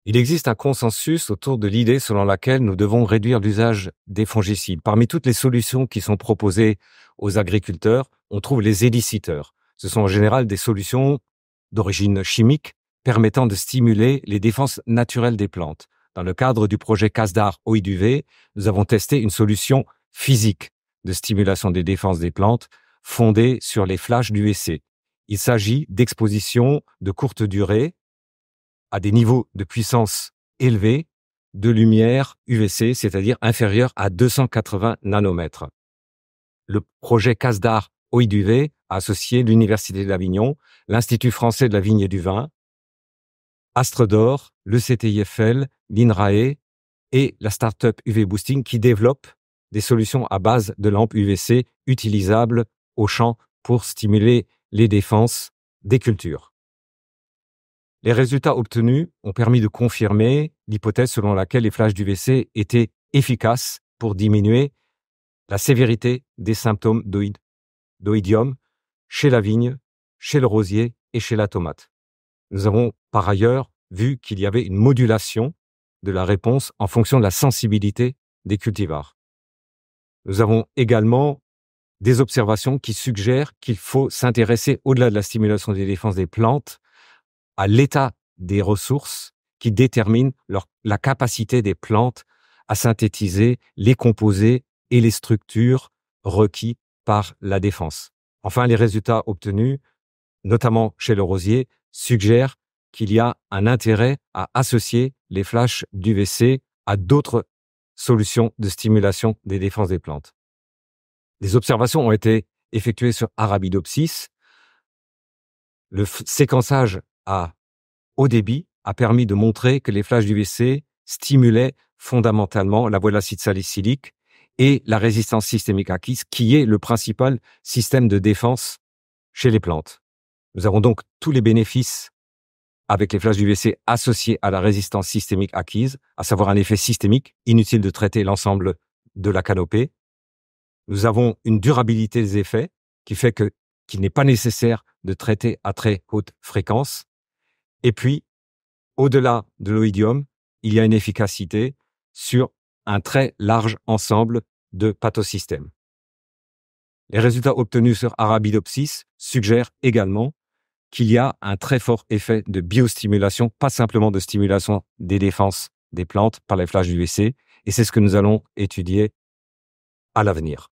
Il existe un consensus autour de l'idée selon laquelle nous devons réduire l'usage des fongicides. Parmi toutes les solutions qui sont proposées aux agriculteurs, on trouve les éliciteurs. Ce sont en général des solutions d'origine chimique permettant de stimuler les défenses naturelles des plantes. Dans le cadre du projet CASDAR OIDUV, nous avons testé une solution physique de stimulation des défenses des plantes fondée sur les flashs d'UVC. Il s'agit d'expositions de courte durée à des niveaux de puissance élevés de lumière UVC, c'est-à-dire inférieurs à 280 nanomètres. Le projet CASDAR OIDUV a associé l'Université d'Avignon, l'Institut français de la vigne et du vin, Astre d'Or, le CTIFL, l'INRAE et la start-up UV Boosting qui développent des solutions à base de lampes UVC utilisables au champ pour stimuler les défenses des cultures. Les résultats obtenus ont permis de confirmer l'hypothèse selon laquelle les flashs d'UVC étaient efficaces pour diminuer la sévérité des symptômes d'oïdium chez la vigne, chez le rosier et chez la tomate. Nous avons par ailleurs vu qu'il y avait une modulation de la réponse en fonction de la sensibilité des cultivars. Nous avons également des observations qui suggèrent qu'il faut s'intéresser, au-delà de la stimulation des défenses des plantes, à l'état des ressources qui déterminent la capacité des plantes à synthétiser les composés et les structures requis par la défense. Enfin, les résultats obtenus, notamment chez le rosier, suggèrent qu'il y a un intérêt à associer les flashs d'UVC à d'autres solutions de stimulation des défenses des plantes. Des observations ont été effectuées sur Arabidopsis. Le séquençage à haut débit a permis de montrer que les flashs d'UVC stimulaient fondamentalement la voie de l'acide salicylique et la résistance systémique acquise, qui est le principal système de défense chez les plantes. Nous avons donc tous les bénéfices avec les flashs d'UVC associés à la résistance systémique acquise, à savoir un effet systémique, inutile de traiter l'ensemble de la canopée. Nous avons une durabilité des effets qui fait qu'il n'est pas nécessaire de traiter à très haute fréquence. Et puis, au-delà de l'oïdium, il y a une efficacité sur un très large ensemble de pathosystèmes. Les résultats obtenus sur Arabidopsis suggèrent également qu'il y a un très fort effet de biostimulation, pas simplement de stimulation des défenses des plantes par les flashs d'UVC, et c'est ce que nous allons étudier à l'avenir.